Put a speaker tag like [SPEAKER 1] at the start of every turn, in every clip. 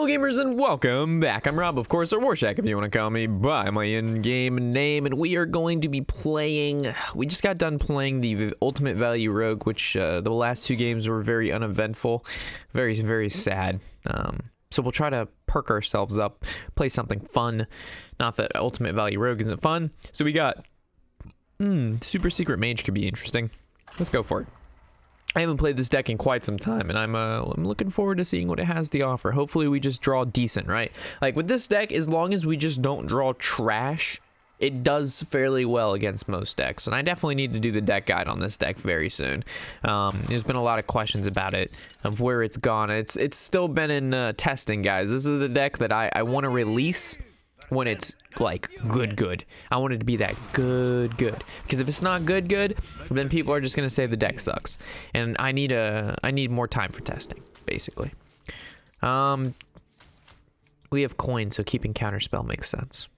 [SPEAKER 1] Hello gamers and welcome back. I'm Rob, of course, or Warshack if you want to call me by my in-game name, and we are going to be playing, we just got done playing the Ultimate Value Rogue, which the last two games were very uneventful, very sad. So we'll try to perk ourselves up, play something fun. Not that Ultimate Value Rogue isn't fun. So we got, Super Secret Mage could be interesting. Let's go for it. I haven't played this deck in quite some time, and I'm looking forward to seeing what it has to offer. Hopefully we just draw decent, right? Like with this deck, as long as we just don't draw trash, it does fairly well against most decks. And I definitely need to do the deck guide on this deck very soon. There's been a lot of questions about it, of where it's gone. It's still been in testing, guys. This is the deck that I want to release when it's like good. I want it to be that good, because if it's not good, then people are just gonna say the deck sucks, and I need more time for testing, basically. We have coins, so keeping counterspell makes sense.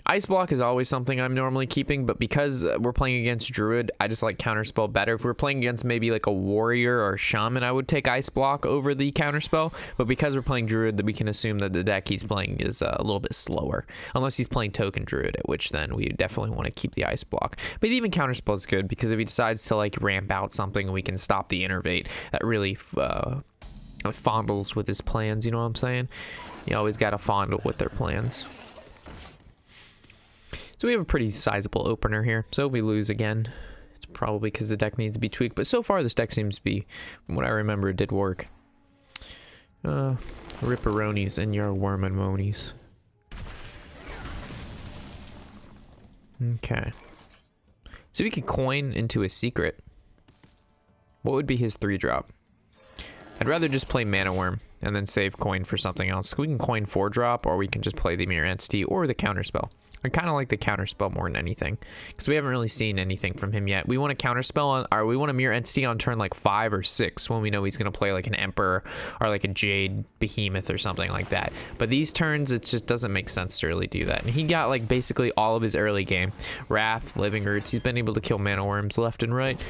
[SPEAKER 1] Ice block is always something I'm normally keeping, but because we're playing against druid, I just like counterspell better. If we're playing against maybe like a warrior or shaman, I would take ice block over the counterspell, but because we're playing druid, we can assume that the deck he's playing is a little bit slower, unless he's playing token druid, at which then we definitely want to keep the ice block. But even counterspell is good, because if he decides to like ramp out something and we can stop the innervate, that really fondles with his plans, you know what I'm saying? You always gotta fondle with their plans. So we have a pretty sizable opener here. So if we lose again, it's probably because the deck needs to be tweaked. But so far, this deck seems to be, from what I remember, it did work. Ripperonis and your worm and monies. Okay. So we could coin into a secret. What would be his 3-drop? I'd rather just play Mana Worm and then save coin for something else. We can coin 4-drop, or we can just play the Mirror Entity or the Counterspell. I kind of like the Counterspell more than anything, because we haven't really seen anything from him yet. We want a Counterspell on, or we want a Mirror Entity on turn like 5 or 6 when we know he's going to play like an Emperor or like a Jade Behemoth or something like that. But these turns, it just doesn't make sense to really do that. And he got like basically all of his early game. Wrath, Living Roots, he's been able to kill Mana Worms left and right.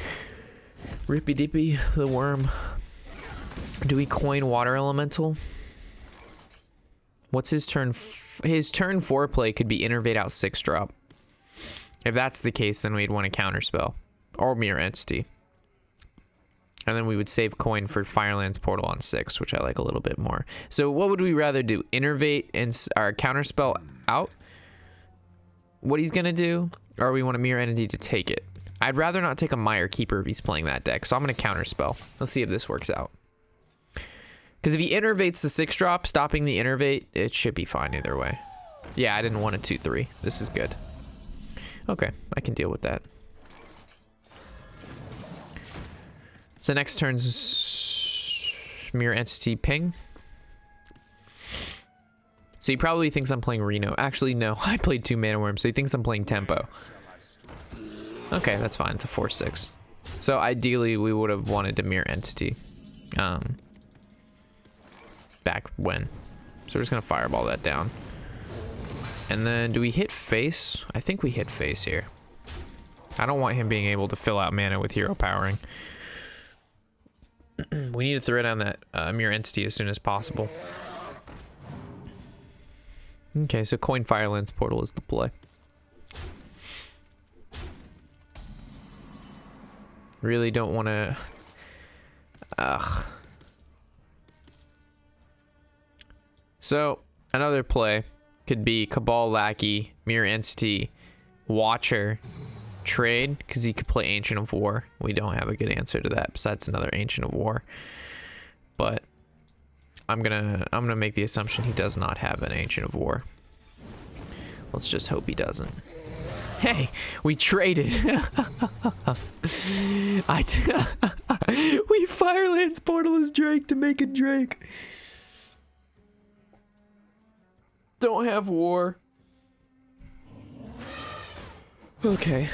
[SPEAKER 1] Rippy Dippy, the worm. Do we coin Water Elemental? What's his turn? His turn 4 play could be Innervate out 6-drop. If that's the case, then we'd want a Counterspell or Mirror Entity. And then we would save coin for Firelands Portal on 6, which I like a little bit more. So what would we rather do? Innervate and our Counterspell out? What he's going to do? Or we want a Mirror Entity to take it? I'd rather not take a Mire Keeper if he's playing that deck, so I'm going to Counterspell. Let's see if this works out. Because if he innervates the 6-drop, stopping the innervate, it should be fine either way. Yeah, I didn't want a 2-3. This is good. Okay, I can deal with that. So next turn's Mirror Entity Ping. So he probably thinks I'm playing Reno. Actually, no, I played 2 Mana Worms, so he thinks I'm playing Tempo. Okay, that's fine. It's a 4-6. So ideally, we would have wanted to Mirror Entity. Back when. So we're just gonna fireball that down. And then do we hit face? I think we hit face here. I don't want him being able to fill out mana with hero powering. We need to throw down that Mirror Entity as soon as possible. Okay, so coin Firelands Portal is the play. Really don't want to... So, another play could be Cabal Lackey, Mirror Entity, Watcher, trade, because he could play Ancient of War. We don't have a good answer to that besides another Ancient of War. But I'm gonna make the assumption he does not have an Ancient of War. Let's just hope he doesn't. Hey, we traded. We Firelands Portal as Drake to make a Drake. Don't have war. Okay.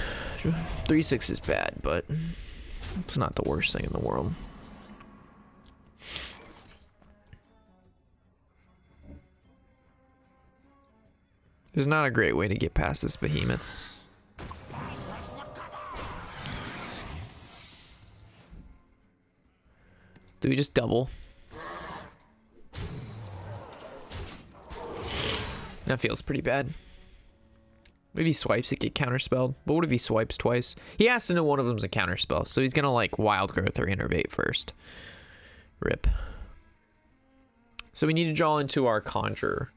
[SPEAKER 1] 3-6 is bad, but it's not the worst thing in the world. There's not a great way to get past this behemoth. Do we just double? That feels pretty bad. If he swipes, it get counterspelled. But what if he swipes twice? He has to know one of them's a counterspell, so he's gonna like Wild Growth or Innervate first. Rip. So we need to draw into our Conjurer.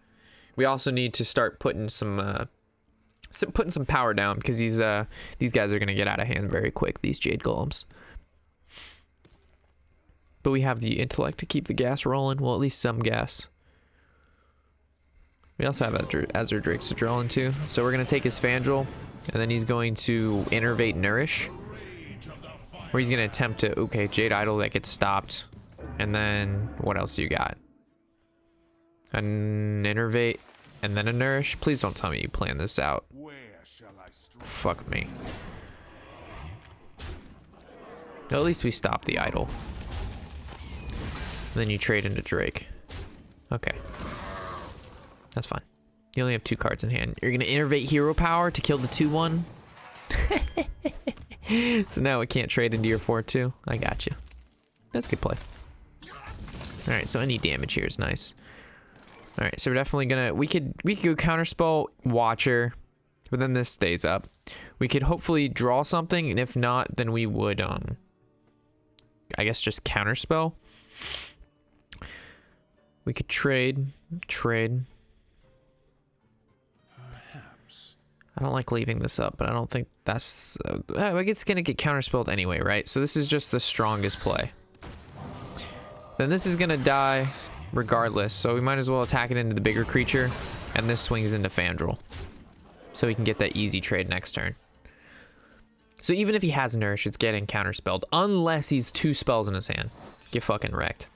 [SPEAKER 1] We also need to start putting some power down, because these guys are gonna get out of hand very quick. These Jade Golems. But we have the intellect to keep the gas rolling. Well, at least some gas. We also have Azure Drakes to draw into. So we're going to take his Fandral, and then he's going to Innervate Nourish. Or he's going to attempt to... Okay, Jade Idol, that gets stopped. And then, what else do you got? An Innervate, and then a Nourish? Please don't tell me you plan this out. Fuck me. At least we stop the Idol. Then you trade into Drake. Okay. That's fine. You only have 2 cards in hand. You're going to Innervate Hero Power to kill the 2-1. So now it can't trade into your 4-2. I got you. That's good play. Alright, so any damage here is nice. Alright, so we're definitely going to... We could go Counterspell Watcher, but then this stays up. We could hopefully draw something, and if not, then we would, I guess just Counterspell. We could trade. I don't like leaving this up, but I don't think that's... I guess it's going to get counterspelled anyway, right? So this is just the strongest play. Then this is going to die regardless, so we might as well attack it into the bigger creature, and this swings into Fandral. So we can get that easy trade next turn. So even if he has Nourish, it's getting counterspelled, unless he's 2 spells in his hand. Get fucking wrecked.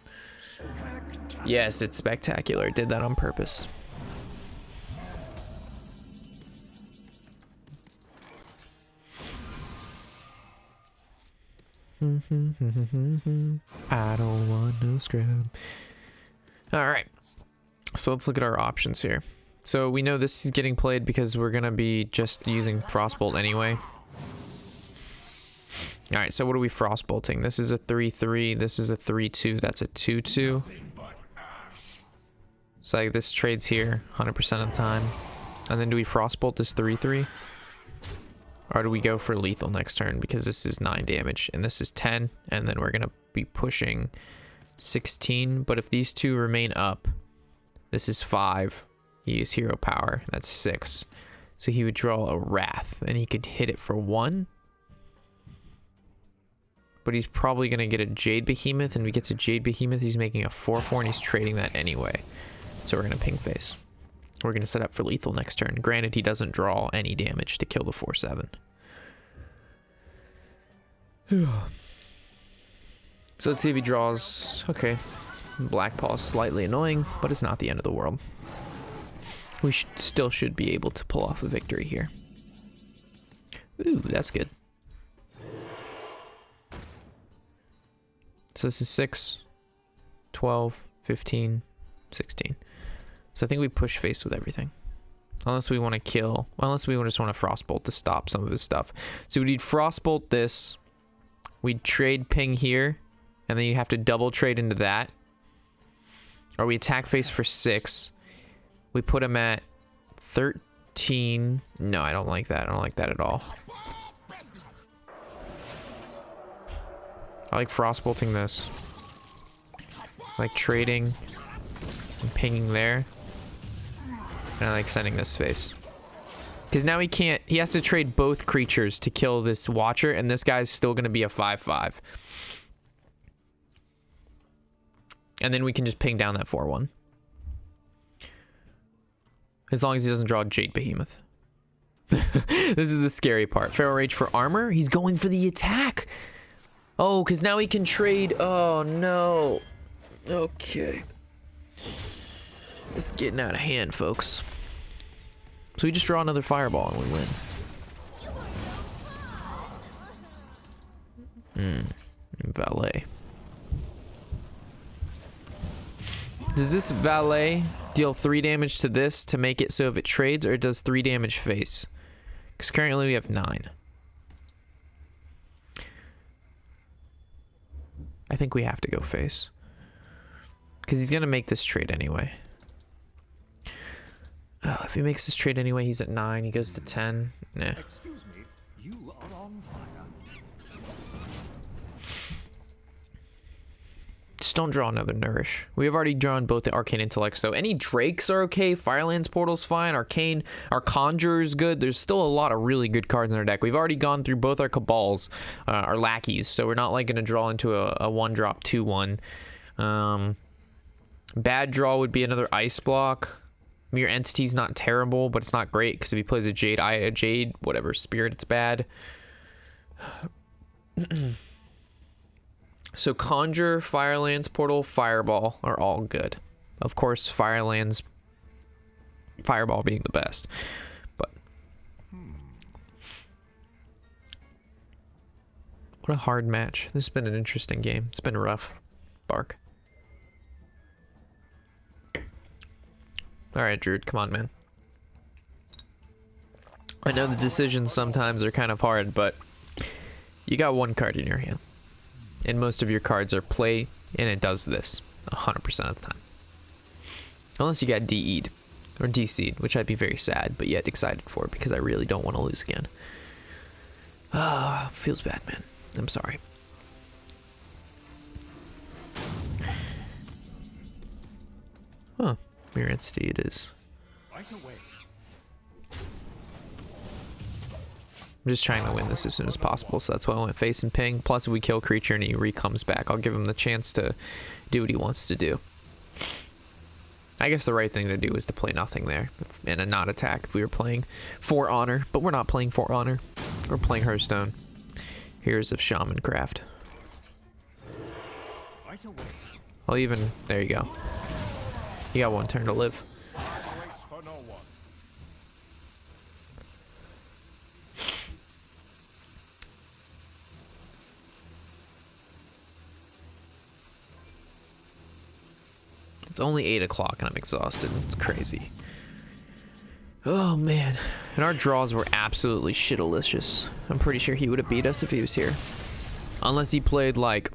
[SPEAKER 1] Yes, it's spectacular. Did that on purpose. I don't want no scrub. Alright. So let's look at our options here. So we know this is getting played because we're going to be just using Frostbolt anyway. Alright, so what are we Frostbolting? This is a 3-3. This is a 3-2. That's a 2-2. So like this trades here 100% of the time. And then do we Frostbolt this 3-3? Or do we go for lethal next turn? Because this is 9 damage and this is 10. And then we're going to be pushing 16. But if these two remain up, this is 5. He used hero power. That's 6. So he would draw a Wrath and he could hit it for 1. But he's probably going to get a Jade Behemoth. And if he gets a Jade Behemoth, he's making a 4-4 and he's trading that anyway. So we're going to ping face. We're going to set up for lethal next turn. Granted, he doesn't draw any damage to kill the 4-7. So let's see if he draws. Okay. Black Paw is slightly annoying, but it's not the end of the world. We still should be able to pull off a victory here. Ooh, that's good. So this is 6, 12, 15, 16. So I think we push face with everything. Unless we want to kill. Unless we just want to Frostbolt to stop some of his stuff. So we'd Frostbolt this. We'd trade ping here. And then you have to double trade into that. Or we attack face for 6. We put him at 13. No, I don't like that. I don't like that at all. I like Frostbolting this. I like trading and pinging there. And I like sending this face. Because now he has to trade both creatures to kill this Watcher, and this guy's still going to be a 5-5. And then we can just ping down that 4-1. As long as he doesn't draw a Jade Behemoth. This is the scary part. Feral Rage for armor? He's going for the attack! Oh, because now he can trade... Oh, no. Okay. It's getting out of hand, folks. So we just draw another fireball and we win. Valet. Does this Valet deal 3 damage to this to make it so if it trades, or it does 3 damage face? Because currently we have 9. I think we have to go face. Because he's going to make this trade anyway. Oh, he makes this trade anyway, he's at 9. He goes to 10. Nah.
[SPEAKER 2] Excuse me, you are on fire.
[SPEAKER 1] Just don't draw another Nourish. We have already drawn both the Arcane Intellect, so any Drakes are okay. Firelands Portal's fine. Arcane, our Conjure is good. There's still a lot of really good cards in our deck. We've already gone through both our Cabals, our Lackeys, so we're not like going to draw into a 1-drop 2-1. Bad draw would be another Ice Block. Mere Entity's not terrible, but it's not great because if he plays a Jade, whatever spirit, it's bad. So Conjure, Firelands, Portal, Fireball are all good. Of course, Firelands, Fireball being the best. But what a hard match. This has been an interesting game. It's been rough. Bark. Alright, Druid, come on, man. I know the decisions sometimes are kind of hard, but you got one card in your hand. And most of your cards are play, and it does this 100% of the time. Unless you got DE'd or DC'd, which I'd be very sad, but yet excited for because I really don't want to lose again. Ah, feels bad, man. I'm sorry. Huh. Mirror Entity it is.
[SPEAKER 2] Right away.
[SPEAKER 1] I'm just trying to win this as soon as possible, so that's why I went face and ping. Plus, if we kill creature and he re-comes back, I'll give him the chance to do what he wants to do. I guess the right thing to do is to play nothing there and a not attack if we were playing For Honor, but we're not playing For Honor. We're playing Hearthstone. Heroes of Shamancraft.
[SPEAKER 2] Right away.
[SPEAKER 1] I'll even... There you go. You got one turn to live.
[SPEAKER 2] Waits for no one.
[SPEAKER 1] It's only 8 o'clock and I'm exhausted. It's crazy. Oh, man. And our draws were absolutely shitalicious. I'm pretty sure he would have beat us if he was here. Unless he played, like,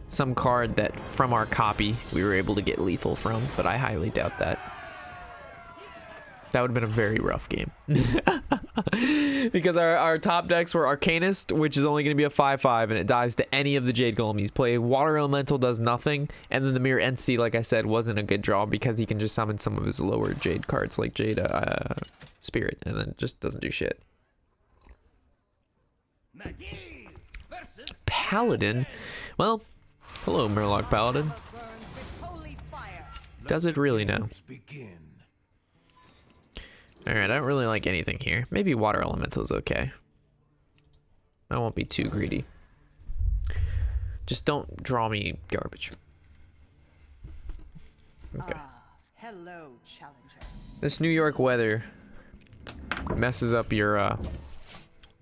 [SPEAKER 1] some card that, from our copy, we were able to get lethal from. But I highly doubt that. That would have been a very rough game. Because our top decks were Arcanist, which is only going to be a 5/5, and it dies to any of the Jade Golemies. Play Water Elemental does nothing, and then the Mirror Entity, like I said, wasn't a good draw because he can just summon some of his lower Jade cards, like Jade Spirit, and then just doesn't do shit. Paladin? Well, hello, Murloc Paladin. Does it really now? Alright, I don't really like anything here. Maybe Water Elemental is okay. I won't be too greedy. Just don't draw me garbage. Okay.
[SPEAKER 3] Hello, challenger.
[SPEAKER 1] This New York weather messes up your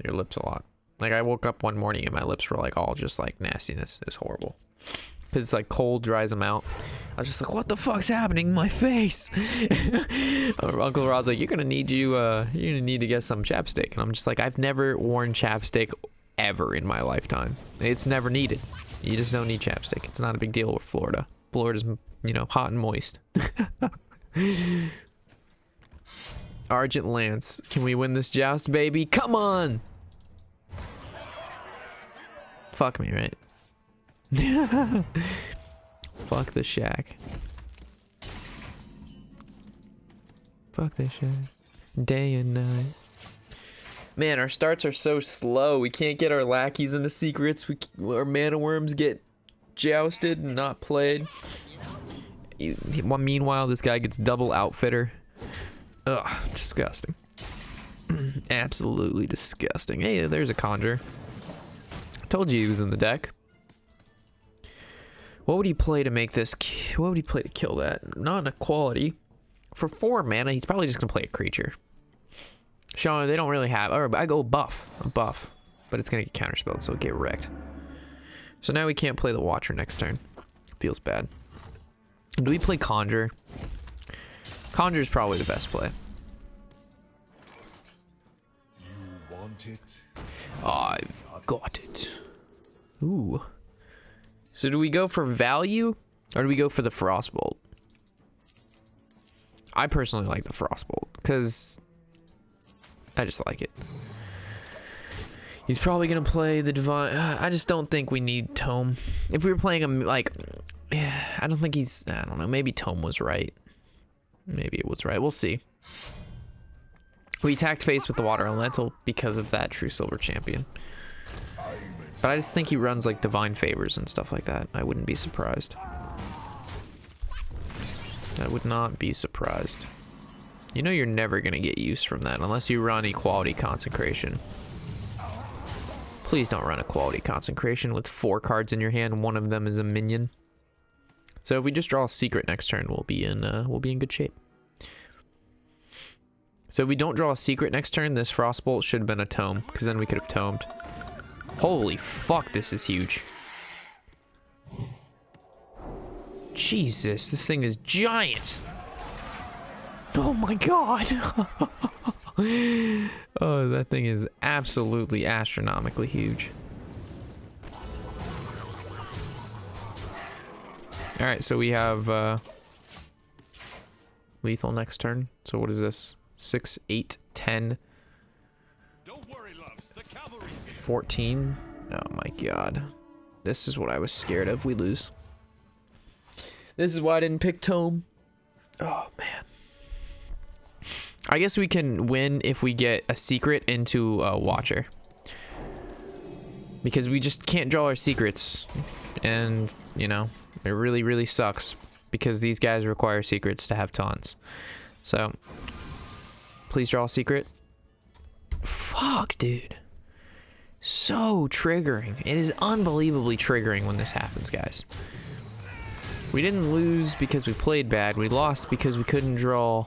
[SPEAKER 1] lips a lot. Like, I woke up one morning and my lips were like all just like nastiness. It's horrible. Because it's like cold, dries them out. I was just like, what the fuck's happening in my face? Uncle Rod's like, you're gonna need to get some chapstick. And I'm just like, I've never worn chapstick ever in my lifetime. It's never needed. You just don't need chapstick. It's not a big deal with Florida. Florida's, you know, hot and moist. Argent Lance, can we win this joust, baby? Come on! Fuck me, right? Fuck the shack. Fuck this shack. Day and night. Man, our starts are so slow. We can't get our lackeys into secrets. Our mana worms get jousted and not played. Meanwhile, this guy gets double outfitter. Ugh, disgusting. Absolutely disgusting. Hey, there's a Conjure. I told you he was in the deck. What would he play to make this? What would he play to kill that? Not an equality. For 4 mana, he's probably just gonna play a creature. Sean, they don't really have. Or I go buff, a buff, but it's gonna get counterspelled, so it'll get wrecked. So now we can't play the Watcher next turn. Feels bad. Do we play Conjure? Conjure is probably the best play.
[SPEAKER 2] You want it?
[SPEAKER 1] I've got it. Ooh. So do we go for value or do we go for the Frostbolt? I personally like the Frostbolt because I just like it. He's probably gonna play the Divine. I just don't think we need Tome. If we were playing him like, yeah, I don't think he's. I don't know. Maybe Tome was right. Maybe it was right. We'll see. We attacked face with the Water Elemental because of that True Silver Champion. But I just think he runs like Divine Favors and stuff like that. I wouldn't be surprised. I would not be surprised. You know you're never gonna get use from that unless you run Equality Consecration. Please don't run Equality Consecration with 4 cards in your hand. One of them is a minion. So if we just draw a secret next turn, we'll be in good shape. So if we don't draw a secret next turn, this Frostbolt should have been a tome, because then we could have tomed. Holy fuck, this is huge. Jesus, this thing is giant. Oh my god. Oh, that thing is absolutely astronomically huge. Alright, so we have lethal next turn. So what is this? 6, 8, 10, 14. Oh my god. This is what I was scared of. We lose. This is why I didn't pick Tome. Oh man. I guess we can win if we get a secret into a Watcher. Because we just can't draw our secrets. And, you know, it really, really sucks. Because these guys require secrets to have taunts. So, please draw a secret. Fuck, dude. So triggering. It is unbelievably triggering when this happens, guys. We didn't lose because we played bad. We lost because we couldn't draw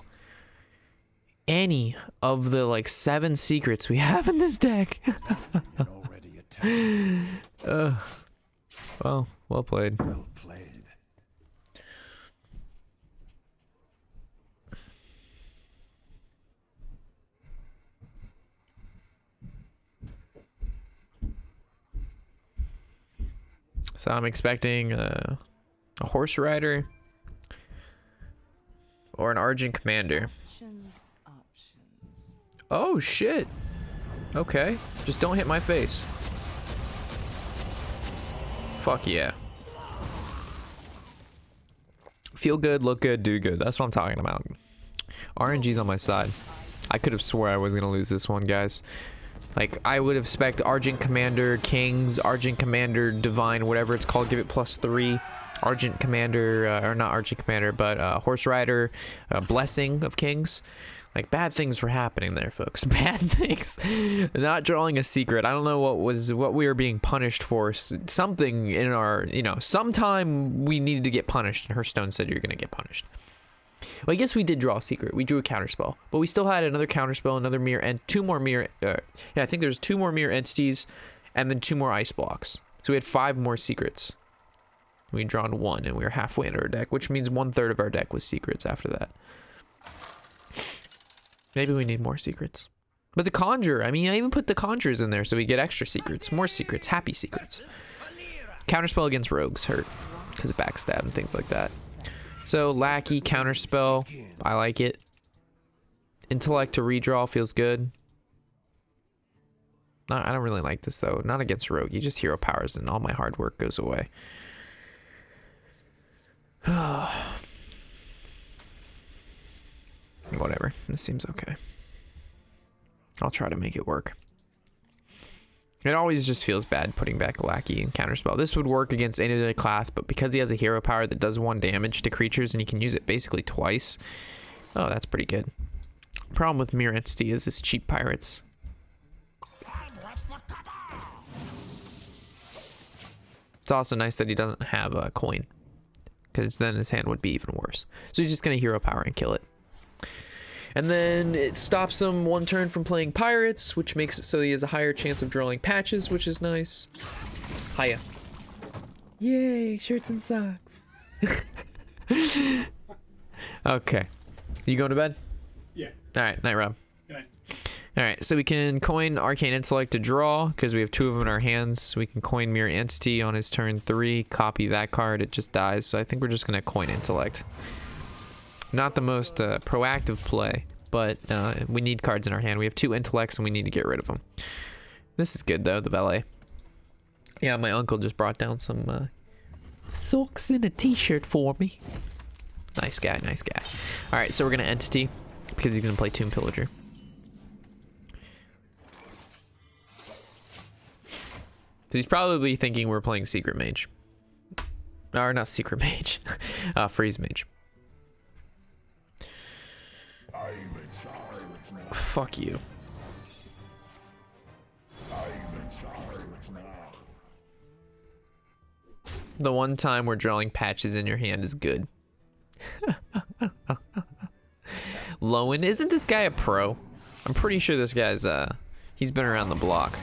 [SPEAKER 1] any of the like 7 secrets we have in this deck. Well played.
[SPEAKER 2] Well played.
[SPEAKER 1] So I'm expecting a Horse Rider or an Argent Commander. Oh shit. Okay. Just don't hit my face. Fuck yeah. Feel good, look good, do good. That's what I'm talking about. RNG's on my side. I could have swore I was gonna lose this one, guys. Like, I would expect Argent Commander, Kings, Argent Commander, Divine, whatever it's called, give it +3. Argent Commander, or not Argent Commander, but Horse Rider, Blessing of Kings. Like, bad things were happening there, folks. Bad things. Not drawing a secret. I don't know what we were being punished for. Something in our, you know, sometime we needed to get punished, and Hearthstone said you're gonna get punished. Well, I guess we did draw a secret. We drew a counterspell, but we still had another counterspell, another mirror, and 2 more mirror. Yeah, I think there's 2 more mirror entities, and then 2 more ice blocks. So we had 5 more secrets. We'd drawn 1, and we were halfway into our deck, which means 1/3 of our deck was secrets after that. Maybe we need more secrets. But the Conjure, I mean, I even put the Conjures in there so we get extra secrets, more secrets, happy secrets. Counterspell against rogues hurt because of backstab and things like that. So Lackey, Counterspell, I like it. Intellect to redraw feels good. I don't really like this though. Not against rogue. You just hero powers and all my hard work goes away. Whatever. This seems okay. I'll try to make it work. It always just feels bad putting back Lackey and Counterspell. This would work against any other class, but because he has a hero power that does 1 damage to creatures and he can use it basically twice. Oh, that's pretty good. Problem with Mirror Entity is his cheap pirates. It's also nice that he doesn't have a coin, because then his hand would be even worse. So he's just going to hero power and kill it. And then it stops him 1 turn from playing pirates, which makes it so he has a higher chance of drawing patches, which is nice. Hiya. Yay, shirts and socks. Okay. You going to bed?
[SPEAKER 4] Yeah.
[SPEAKER 1] Alright, night, Rob.
[SPEAKER 4] Good night.
[SPEAKER 1] Alright, so we can coin Arcane Intellect to draw, because we have 2 of them in our hands. We can coin Mirror Entity on his turn 3, copy that card, it just dies. So I think we're just going to coin Intellect. Not the most proactive play, but we need cards in our hand. We have 2 intellects and we need to get rid of them. This is good though, the valet. Yeah, my uncle just brought down some socks and a t-shirt for me. Nice guy, nice guy. All right, so we're gonna entity because he's gonna play Tomb Pillager. So he's probably thinking we're playing Secret Mage. Or not Secret Mage, Freeze Mage. Fuck you. The one time we're drawing patches in your hand is good. Lowen, isn't this guy a pro? I'm pretty sure this guy's he's been around the block.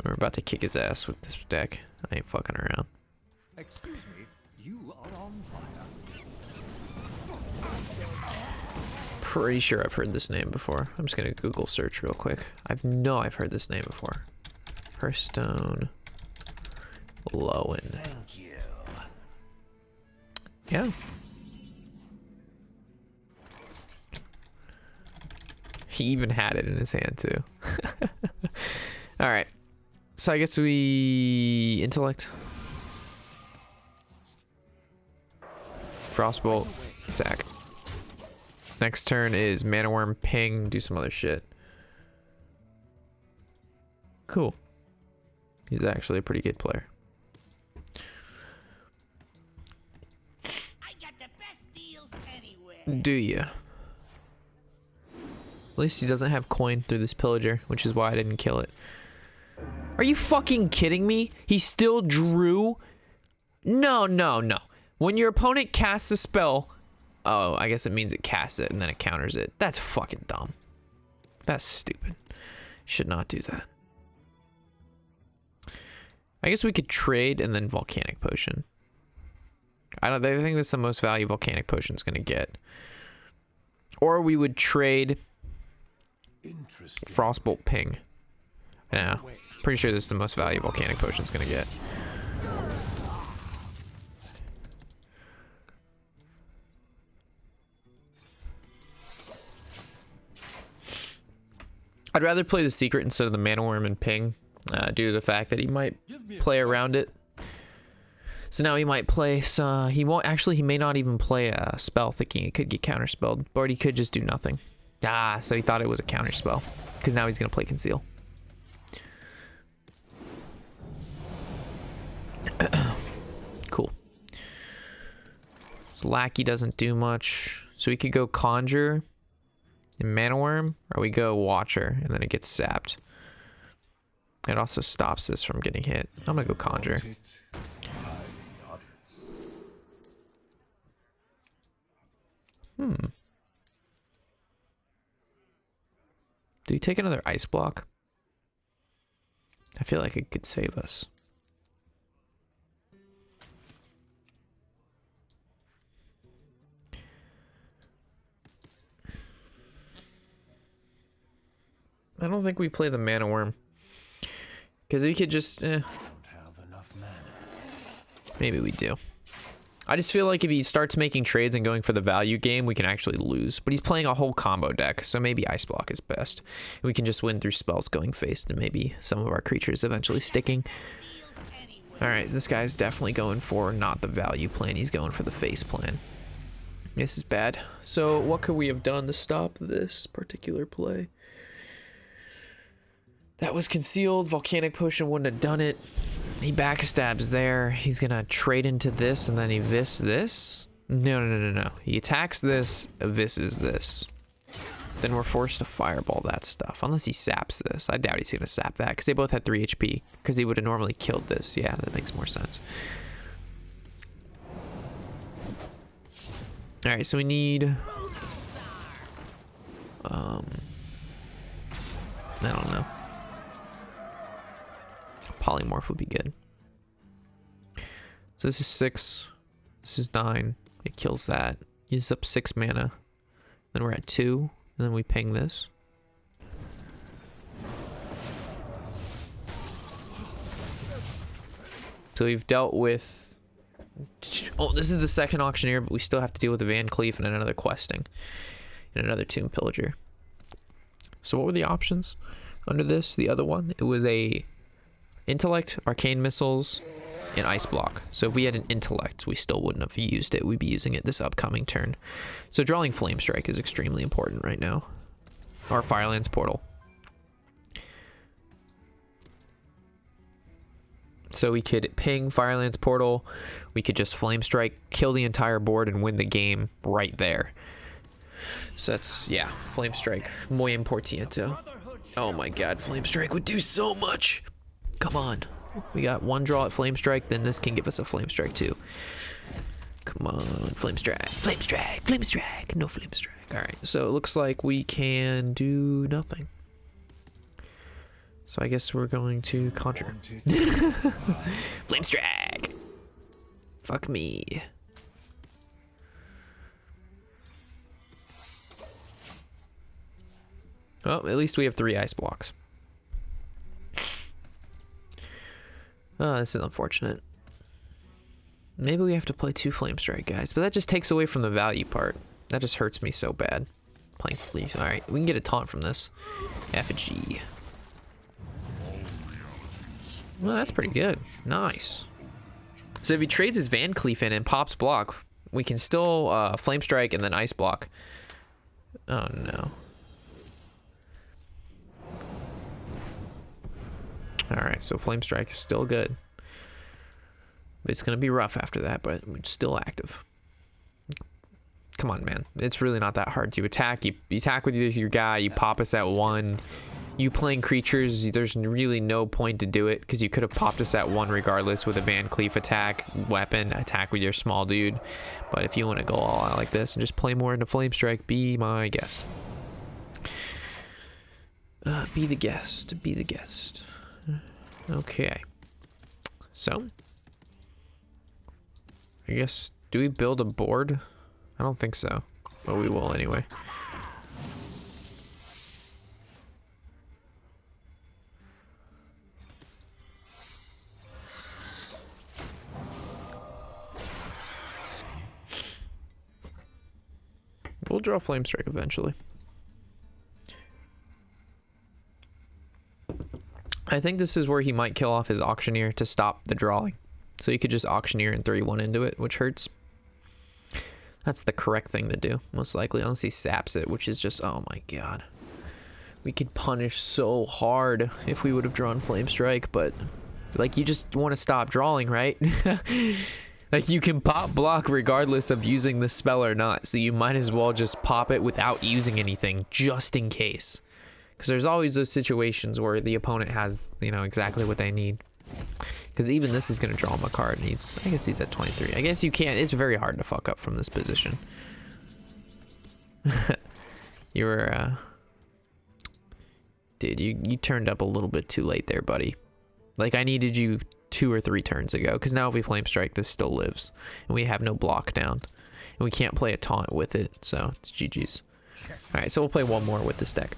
[SPEAKER 1] We're about to kick his ass with this deck. I ain't fucking around.
[SPEAKER 2] Excuse me, you are on fire.
[SPEAKER 1] Pretty sure I've heard this name before. I'm just gonna Google search real quick. I've heard this name before. Hearthstone. Lowen.
[SPEAKER 2] Thank you.
[SPEAKER 1] Yeah. He even had it in his hand too. All right. So I guess we intellect. Frostbolt, attack. Next turn is Mana Worm, ping, do some other shit. Cool. He's actually a pretty good player.
[SPEAKER 4] I got the best deals anywhere.
[SPEAKER 1] Do you? At least he doesn't have coin through this pillager, which is why I didn't kill it. Are you fucking kidding me? He still drew? No, no, no. When your opponent casts a spell, oh, I guess it means it casts it and then it counters it. That's fucking dumb. That's stupid. Should not do that. I guess we could trade and then Volcanic Potion. I think that's the most value Volcanic Potion's gonna get. Or we would trade Frostbolt Ping. Yeah, pretty sure this is the most value Volcanic Potion's gonna get. I'd rather play the Secret instead of the Mana Worm and Ping, due to the fact that he might play around it. So now he might play, he may not even play a spell thinking it could get counterspelled, or he could just do nothing. Ah, so he thought it was a counterspell, because now he's going to play Conceal. Cool. So Lackey doesn't do much, so we could go Conjure and Mana Worm, or we go Watcher, and then it gets sapped. It also stops this from getting hit. I'm going to go Conjure. Do we take another ice block? I feel like it could save us. I don't think we play the Mana Worm. Because we could just... Maybe we do. I just feel like if he starts making trades and going for the value game, we can actually lose. But he's playing a whole combo deck, so maybe Ice Block is best. We can just win through spells going faced and maybe some of our creatures eventually sticking. Alright, this guy's definitely going for not the value plan, he's going for the face plan. This is bad. So what could we have done to stop this particular play? That was concealed. Volcanic Potion wouldn't have done it. He backstabs there. He's gonna trade into this and then he vis this. No. He attacks this, visses this. Then we're forced to fireball that stuff. Unless he saps this. I doubt he's gonna sap that because they both had 3 HP. Because he would have normally killed this. Yeah, that makes more sense. Alright, so we need... I don't know. Polymorph would be good. So this is 6. This is 9. It kills that. Uses up 6 mana. Then we're at 2. And then we ping this. So we've dealt with Oh, this is the second auctioneer, but we still have to deal with the Van Cleef and another questing. And another Tomb Pillager. So what were the options under this? The other one? It was a Intellect, Arcane Missiles, and Ice Block. So if we had an Intellect, we still wouldn't have used it. We'd be using it this upcoming turn. So drawing Flame Strike is extremely important right now. Or Firelands Portal. So we could ping Firelands Portal. We could just Flame Strike, kill the entire board, and win the game right there. So that's, yeah, Flame Strike. Muy importante. Oh my god, Flame Strike would do so much. Come on. We got one draw at Flame Strike, then this can give us a Flame Strike too. Come on, Flame Strike, Flame Strike, Flame Strike. No Flame Strike. Alright, so it looks like we can do nothing. So I guess we're going to conjure. Flame Strike! Fuck me. Oh, at least we have 3 ice blocks. Oh, this is unfortunate. Maybe we have to play 2 Flame Strike, guys. But that just takes away from the value part. That just hurts me so bad. Playing Flame. Alright, we can get a taunt from this. Effigy. Well, that's pretty good. Nice. So if he trades his Van Cleef in and pops block, we can still Flame Strike and then Ice Block. Oh no. Alright, so Flame Strike is still good. But it's going to be rough after that, but it's still active. Come on, man. It's really not that hard to attack. You attack with your guy, you pop us at 1. You playing creatures, there's really no point to do it because you could have popped us at 1 regardless with a Van Cleef attack, weapon, attack with your small dude. But if you want to go all out like this and just play more into Flame Strike, be my guest. Be the guest. Be the guest. Okay. So, I guess, do we build a board? I don't think so, but we will anyway. We'll draw Flame Strike eventually. I think this is where he might kill off his Auctioneer to stop the drawing. So you could just Auctioneer and 3-1 into it, which hurts. That's the correct thing to do, most likely, unless he saps it, which is just, oh my god. We could punish so hard if we would have drawn Flame Strike, but like you just want to stop drawing, right? Like you can pop block regardless of using the spell or not, so you might as well just pop it without using anything, just in case. Because there's always those situations where the opponent has, you know, exactly what they need. Because even this is going to draw him a card, and I guess he's at 23. I guess you can't, it's very hard to fuck up from this position. You were, dude, you turned up a little bit too late there, buddy. Like, I needed you 2 or 3 turns ago, because now if we Flame Strike, this still lives. And we have no block down. And we can't play a taunt with it, so it's GG's. Alright, so we'll play one more with this deck.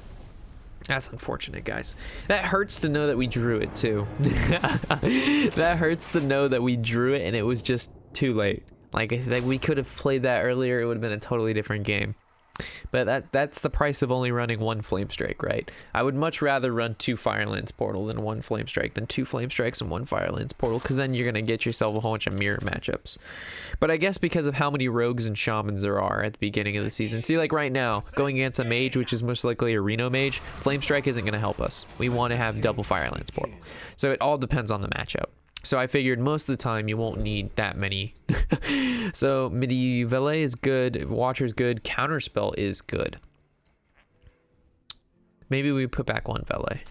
[SPEAKER 1] That's unfortunate, guys. That hurts to know that we drew it, too. That hurts to know that we drew it and it was just too late. Like, if we could have played that earlier, it would have been a totally different game. But that's the price of only running 1 Flame Strike, right? I would much rather run 2 Firelands Portal than 1 Flame Strike than 2 Flame Strikes and 1 Firelands Portal, because then you're going to get yourself a whole bunch of mirror matchups. But I guess because of how many rogues and shamans there are at the beginning of the season. See, like right now, going against a mage, which is most likely a Reno mage, Flame Strike isn't going to help us. We want to have double Firelands Portal. So it all depends on the matchup. So I figured most of the time you won't need that many. So Midi Valet is good, Watcher's good, Counterspell is good. Maybe we put back 1 Valet.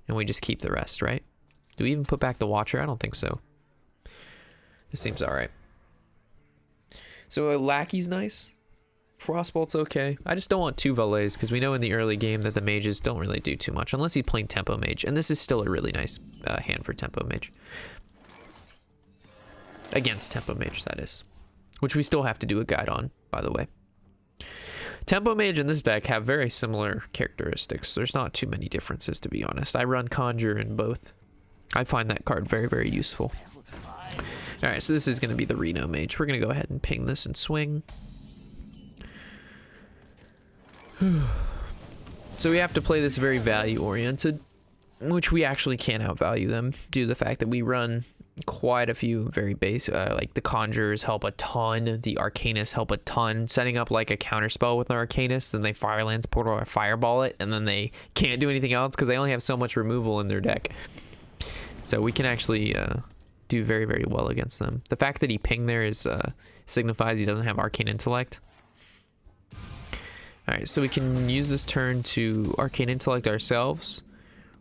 [SPEAKER 1] And we just keep the rest, right? Do we even put back the Watcher? I don't think so. This seems alright. So a Lackey's nice. Frostbolt's okay. I just don't want 2 Valets because we know in the early game that the mages don't really do too much unless he's playing Tempo Mage, and this is still a really nice hand for Tempo Mage. Against Tempo Mage, that is. Which we still have to do a guide on, by the way. Tempo Mage and this deck have very similar characteristics. There's not too many differences, to be honest. I run Conjure in both. I find that card very, very useful. All right, so this is going to be the Reno Mage. We're going to go ahead and ping this and swing. So we have to play this very value-oriented, which we actually can't outvalue them due to the fact that we run quite a few very base, like the Conjurers help a ton, the Arcanists help a ton. Setting up like a counterspell with an Arcanist, then they Firelands Portal or Fireball it, and then they can't do anything else because they only have so much removal in their deck. So we can actually do very, very well against them. The fact that he pinged there is signifies he doesn't have Arcane Intellect. Alright, so we can use this turn to Arcane Intellect ourselves,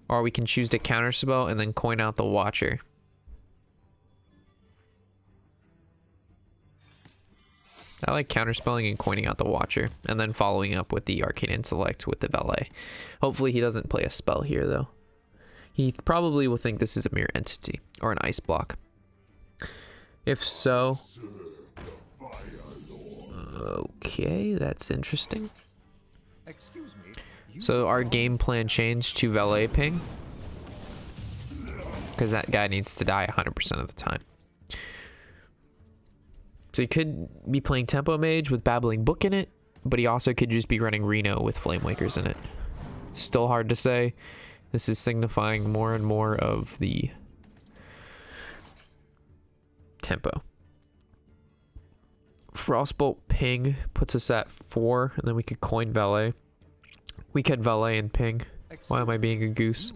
[SPEAKER 1] or we can choose to counterspell and then coin out the Watcher. I like counterspelling and coining out the Watcher, and then following up with the Arcane Intellect with the Valet. Hopefully he doesn't play a spell here, though. He probably will think this is a Mirror Entity, or an Ice Block. If so... Okay, that's interesting.
[SPEAKER 2] Excuse me.
[SPEAKER 1] So our game plan changed to Valet Ping. Because that guy needs to die 100% of the time. So he could be playing Tempo Mage with Babbling Book in it, but he also could just be running Reno with Flame Wakers in it. Still hard to say. This is signifying more and more of the tempo. Frostbolt Ping puts us at 4, and then we could coin Valet. We could Valet and Ping. Why am I being a goose?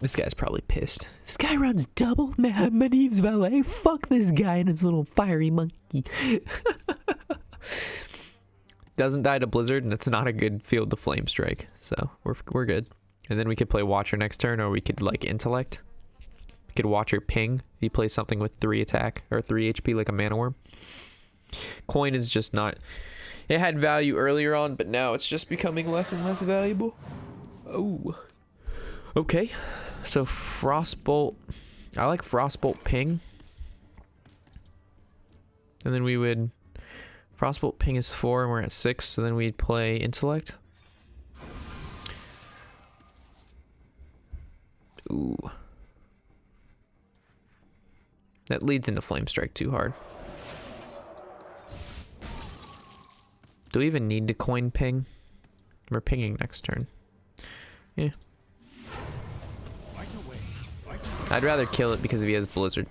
[SPEAKER 1] This guy's probably pissed. This guy runs double Medivh's Valet. Fuck this guy and his little fiery monkey. Doesn't die to Blizzard, and it's not a good field to Flame Strike. So we're good. And then we could play Watcher next turn, or we could like Intellect. We could Watcher Ping if he plays something with 3 attack or 3 HP like a Mana Worm. Coin is just not... It had value earlier on, but now it's just becoming less and less valuable. Oh. Okay. So Frostbolt... I like Frostbolt Ping. And then we would... Frostbolt Ping is 4 and we're at 6, so then we'd play Intellect. Ooh. That leads into Flame Strike too hard. Do we even need to coin Ping? We're pinging next turn. Yeah. I'd rather kill it because if he has Blizzard.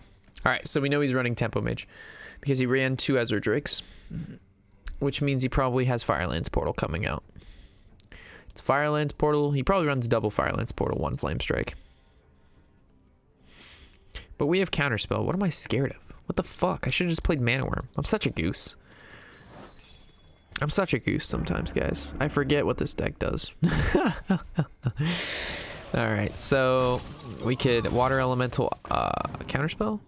[SPEAKER 1] Alright, so we know he's running Tempo Mage. Because he ran 2 Ezra Drakes. Which means he probably has Firelands Portal coming out. It's Firelands Portal. He probably runs double Firelands Portal, 1 Flame Strike. But we have Counterspell. What am I scared of? What the fuck? I should have just played Mana Worm. I'm such a goose. I'm such a goose sometimes, guys. I forget what this deck does. Alright, so we could Water Elemental Counterspell.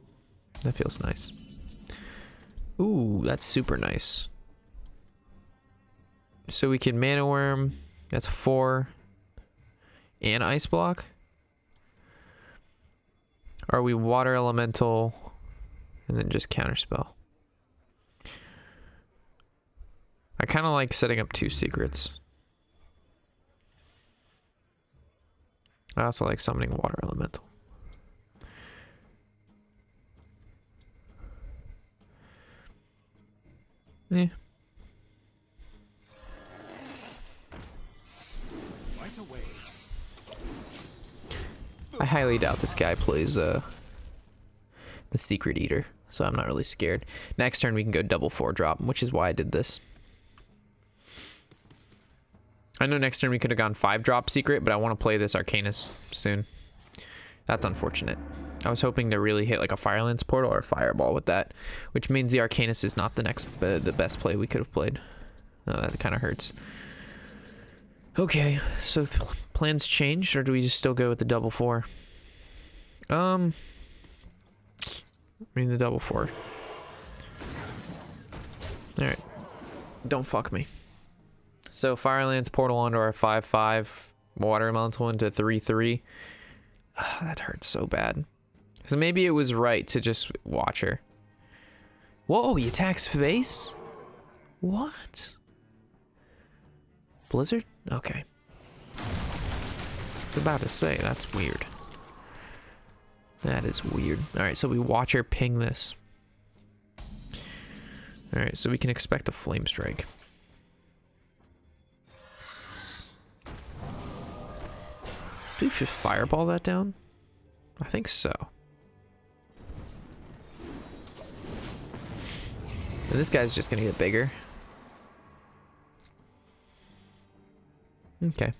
[SPEAKER 1] That feels nice. Ooh, that's super nice. So we can Mana Worm. That's 4. And Ice Block. Or we Water Elemental and then just Counterspell. I kind of like setting up 2 secrets. I also like summoning Water Elemental. Yeah. I highly doubt this guy plays the Secret Eater, so I'm not really scared. Next turn we can go double 4-drop, which is why I did this. I know next turn we could have gone 5-drop Secret, but I want to play this Arcanist soon. That's unfortunate. I was hoping to really hit like a Firelands Portal or a Fireball with that, which means the Arcanist is not the best play we could have played. That kind of hurts. Okay, so plans changed, or do we just still go with the double 4? I mean the double 4. Alright. Don't fuck me. So Firelands Portal onto our 5/5, Water Elemental into 3/3. That hurts so bad. So maybe it was right to just watch her. Whoa, he attacks face? What? Blizzard? Okay. was about to say, that's weird. That is weird. Alright, so we watch her ping this. Alright, so we can expect a flame strike. Do we just fireball that down? I think so. And this guy's just gonna get bigger. Okay.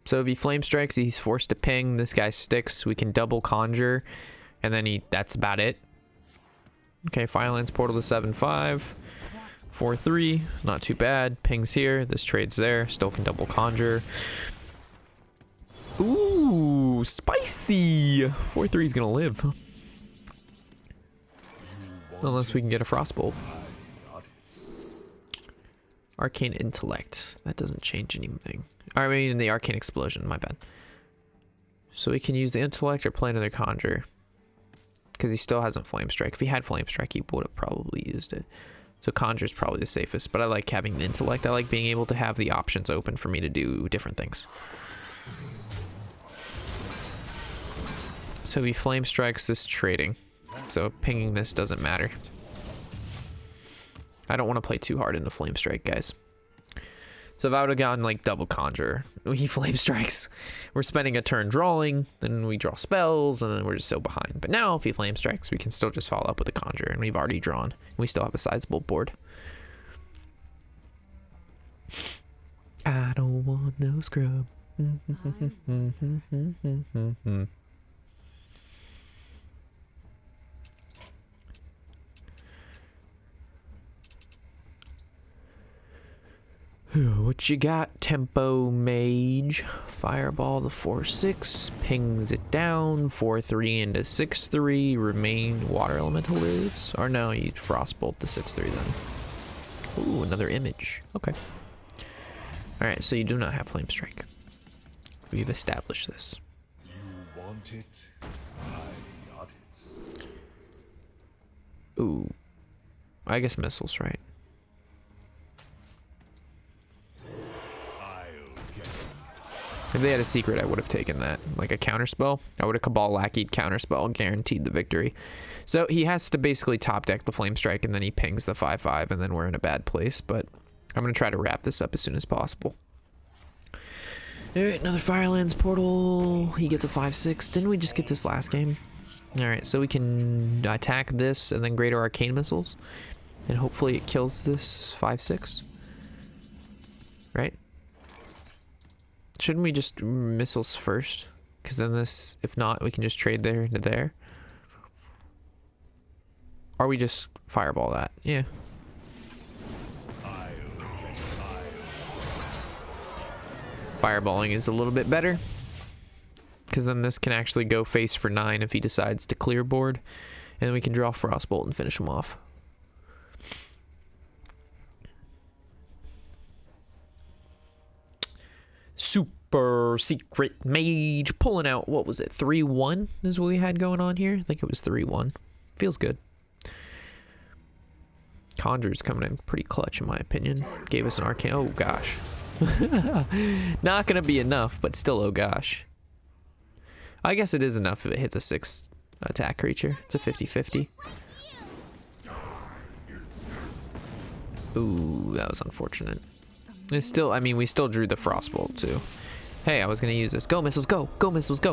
[SPEAKER 1] So if he flame strikes, he's forced to ping. This guy sticks. We can double conjure. And then that's about it. Okay, Firelands Portal to 7-5. 4-3. Not too bad. Pings here. This trade's there. Still can double conjure. Ooh, spicy. 4-3 is gonna live. Unless we can get a Frostbolt. Arcane Intellect. That doesn't change anything. I mean, the Arcane Explosion, my bad. So we can use the Intellect or play another Conjure. Because he still hasn't Flame Strike. If he had Flame Strike, he would have probably used it. So Conjure is probably the safest. But I like having the Intellect. I like being able to have the options open for me to do different things. So he Flame Strikes this trading. So pinging this doesn't matter. I don't want to play too hard into Flame Strike, guys. So if I would have gotten like double conjure, he flame strikes. We're spending a turn drawing, then we draw spells, and then we're just so behind. But now if he flame strikes, we can still just follow up with a conjure, and we've already drawn. We still have a sizable board. I don't want no scrub. What you got, Tempo Mage? Fireball the 4-6, pings it down, 4-3 into 6-3, remain water elemental lives. Or no, you Frostbolt the 6-3 then. Ooh, another image. Okay. Alright, so you do not have Flame Strike. We've established this.
[SPEAKER 2] You want it? I got it.
[SPEAKER 1] Ooh. I guess missiles, right? If they had a secret, I would have taken that. Like a counterspell. I would have Cabal Lackey'd counterspell, guaranteed the victory. So he has to basically top deck the Flame Strike, and then he pings the 5-5, and then we're in a bad place. But I'm going to try to wrap this up as soon as possible. Alright, another Firelands Portal. He gets a 5-6. Didn't we just get this last game? Alright, so we can attack this, and then Greater Arcane Missiles. And hopefully it kills this 5-6. Right? Shouldn't we just missiles first? Because then this, if not, we can just trade there into there. Or we just fireball that. Yeah. Fireballing is a little bit better. Because then this can actually go face for 9 if he decides to clear board. And then we can draw Frostbolt and finish him off. Super secret mage pulling out, what was it, 3-1 is what we had going on here. I think it was 3-1. Feels good. Conjure's coming in pretty clutch in my opinion. Gave us an arcane. Oh gosh. Not gonna be enough, but still, oh gosh. I guess it is enough if it hits a 6 attack creature. It's a 50-50. Ooh, that was unfortunate. It's still, I mean, we still drew the Frostbolt too. Hey, I was gonna use this. Go missiles, go! Go missiles, go!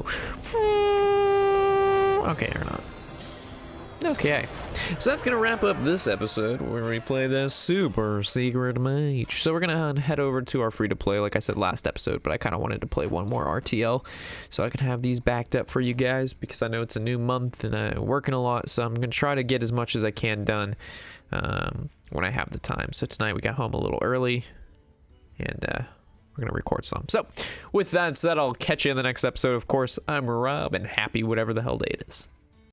[SPEAKER 1] Okay, or not. Okay, so that's gonna wrap up this episode where we play this super secret mage. So we're gonna head over to our free to play, like I said last episode, but I kind of wanted to play one more RTL so I could have these backed up for you guys because I know it's a new month and I'm working a lot, so I'm gonna try to get as much as I can done when I have the time. So tonight we got home a little early. And we're going to record some. So with that said, I'll catch you in the next episode. Of course, I'm Rob, and happy whatever the hell day it is.